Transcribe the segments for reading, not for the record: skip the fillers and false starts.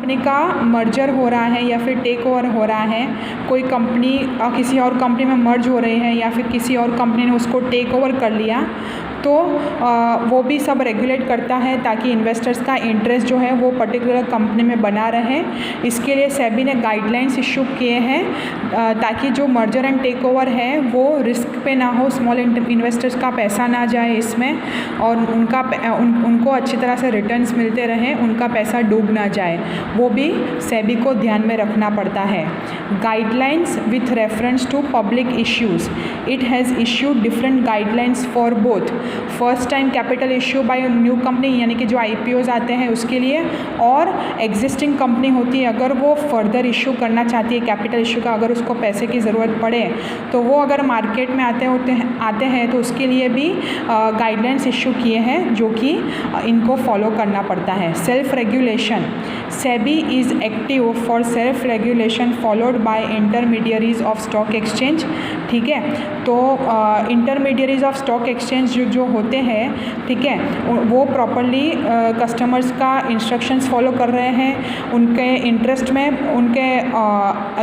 Company का merger हो रहा है या फिर टेक ओवर हो रहा है, कोई कंपनी किसी और कंपनी में मर्ज हो रही है या फिर किसी और कंपनी ने उसको टेक ओवर कर लिया, तो वो भी सब रेगुलेट करता है ताकि इन्वेस्टर्स का इंटरेस्ट जो है वो पर्टिकुलर कंपनी में बना रहे। इसके लिए सेबी ने गाइडलाइंस इशू किए हैं ताकि जो मर्जर एंड टेक ओवर है वो रिस्क पे ना हो, स्मॉल इन्वेस्टर्स का पैसा ना जाए इसमें और उनको अच्छी तरह से रिटर्न्स मिलते रहें, उनका पैसा डूब ना जाए, वो भी सेबी को ध्यान में रखना पड़ता है। Guidelines with reference to public issues, it has issued different guidelines for both first time capital issue by new company, यानी कि जो IPOs आते हैं उसके लिए, और एग्जिस्टिंग कंपनी होती है अगर वो फर्दर इशू करना चाहती है कैपिटल इशू का, अगर उसको पैसे की ज़रूरत पड़े तो वो अगर मार्केट में आते हैं तो उसके लिए भी गाइडलाइंस इशू किए हैं जो कि इनको फॉलो करना पड़ता है। Self regulation, SEBI is active for self regulation followed by intermediaries of stock exchange. ठीक है, तो इंटरमीडियरीज ऑफ स्टॉक एक्सचेंज जो होते हैं, ठीक है, वो प्रॉपरली कस्टमर्स का इंस्ट्रक्शंस फॉलो कर रहे हैं, उनके इंटरेस्ट में उनके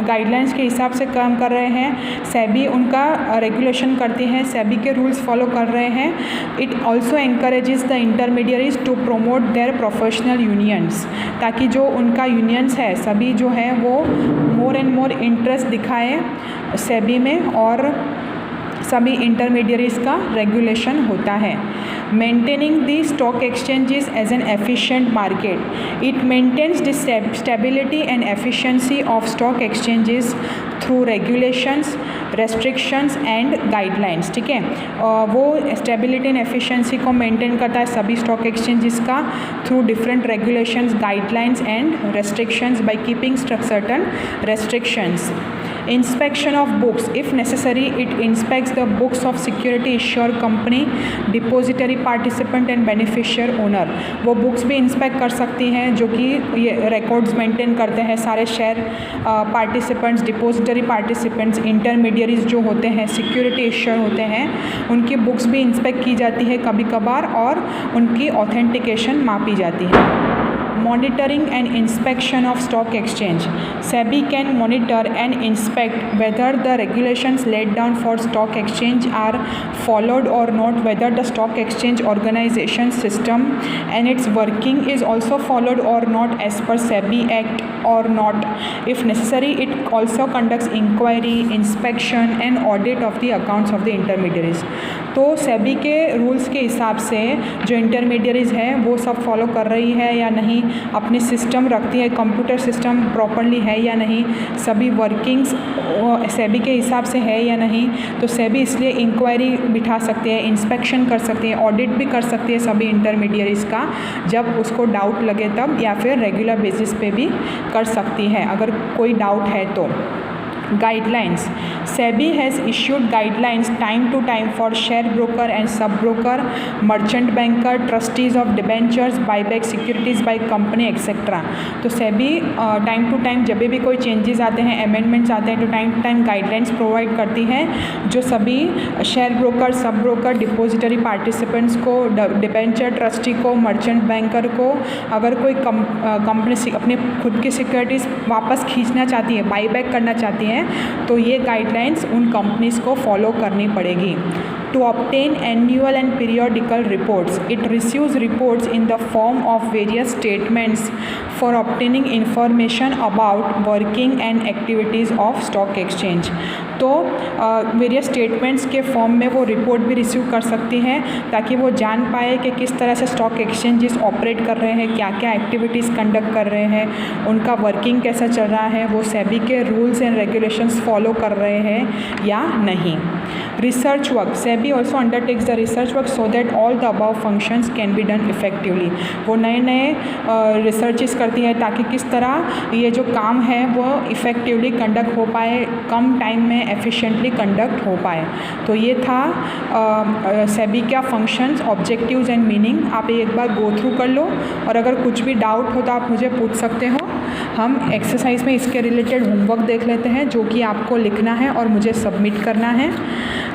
गाइडलाइंस के हिसाब से काम कर रहे हैं, सेबी उनका रेगुलेशन करती है, सेबी के रूल्स फॉलो कर रहे हैं। It also encourages the intermediaries to promote their professional unions, ताकि जो उनका यूनियंस है सभी जो है वो मोर एंड मोर इंटरेस्ट दिखाए सेबी में और सभी इंटरमीडियरीज का रेगुलेशन होता है। Maintaining the stock exchanges as an efficient market, it maintains the stability and efficiency of stock exchanges through regulations, restrictions and guidelines. ठीक है, वो स्टेबिलिटी एंड एफिशिएंसी को मेंटेन करता है सभी स्टॉक एक्सचेंजेस का through different regulations, guidelines and restrictions by keeping certain restrictions. Inspection of books, if necessary, it inspects the books of security issuer company, depository participant and beneficiary owner। वो books भी inspect कर सकती हैं जो कि ये records maintain करते हैं सारे share participants, depository participants, intermediaries जो होते हैं, सिक्योरिटी इश्यूर होते हैं, उनकी बुक्स भी इंस्पेक्ट की जाती है कभी कभार और उनकी ऑथेंटिकेशन मापी जाती है। Monitoring and inspection of stock exchange, SEBI can monitor and inspect whether the regulations laid down for stock exchange are followed or not, whether the stock exchange organization system and its working is also followed or not as per SEBI Act or not. If necessary, it also conducts inquiry, inspection and audit of the accounts of the intermediaries। तो सेबी के rules के हिसाब से जो intermediaries हैं वो सब follow कर रही है या नहीं, अपनी सिस्टम रखती है, कंप्यूटर सिस्टम प्रॉपरली है या नहीं, सभी वर्किंग्स सेबी के हिसाब से है या नहीं, तो सेबी इसलिए इंक्वायरी बिठा सकती है, इंस्पेक्शन कर सकती है, ऑडिट भी कर सकती है सभी इंटरमीडियरीज का जब उसको डाउट लगे तब, या फिर रेगुलर बेसिस पे भी कर सकती है अगर कोई डाउट है तो। Guidelines, SEBI has issued guidelines time to time for share broker and sub broker, merchant banker, trustees of debentures, buyback securities by company etc। तो SEBI टाइम टू टाइम जब भी कोई चेंजेस आते हैं, अमेंडमेंट्स आते हैं, तो time to time guidelines provide करती है जो सभी share broker, sub broker, depository participants को, डिबेंचर ट्रस्टी को, मर्चेंट बैंकर को, अगर कोई कंपनी अपनी खुद की सिक्योरिटीज़ वापस खींचना चाहती है, बाईबैक करना चाहती है, तो ये गाइडलाइंस उन कंपनीज को फॉलो करनी पड़ेगी। To obtain annual and periodical reports, it receives reports in the form of various statements for obtaining information about working and activities of stock exchange। तो वेरियस स्टेटमेंट्स के फॉर्म में वो report भी receive कर सकती हैं ताकि वो जान पाए कि किस तरह से स्टॉक एक्सचेंजेस ऑपरेट कर रहे हैं, क्या क्या एक्टिविटीज़ कंडक्ट कर रहे हैं, उनका वर्किंग कैसा चल रहा है, वो सेबी के रूल्स एंड रेगुलेशंस फॉलो कर रहे हैं या नहीं। Research work, SEBI also undertakes the research work so that all the above functions can be done effectively. वो नए नए रिसर्चेस करती है ताकि किस तरह ये जो काम है वो इफ़ेक्टिवली कंडक्ट हो पाए, कम टाइम में एफिशिएंटली कंडक्ट हो पाए। तो ये था सेबी का फंक्शंस, ऑब्जेक्टिव्स एंड मीनिंग। आप एक बार गो थ्रू कर लो और अगर कुछ भी डाउट हो तो आप मुझे पूछ सकते हो। हम एक्सरसाइज में इसके रिलेटेड होमवर्क देख लेते हैं जो कि आपको लिखना है और मुझे सबमिट करना है।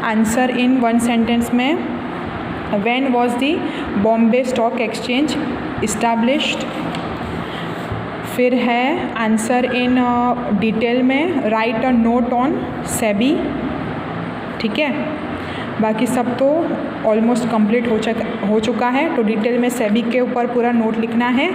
आंसर इन वन सेंटेंस में, when was the Bombay stock exchange established? फिर है आंसर इन डिटेल में, right a note on SEBI. ठीक है, बाकी सब तो ऑलमोस्ट कंप्लीट हो चुका है। तो डिटेल में सेबी के ऊपर पूरा नोट लिखना है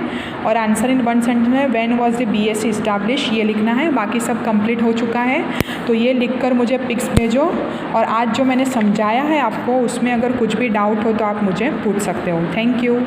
और आंसर इन वन सेंटेंस में when was the BSc establish ये लिखना है। बाकी सब कंप्लीट हो चुका है। तो ये लिखकर मुझे पिक्स भेजो और आज जो मैंने समझाया है आपको उसमें अगर कुछ भी डाउट हो तो आप मुझे पूछ सकते हो। Thank you.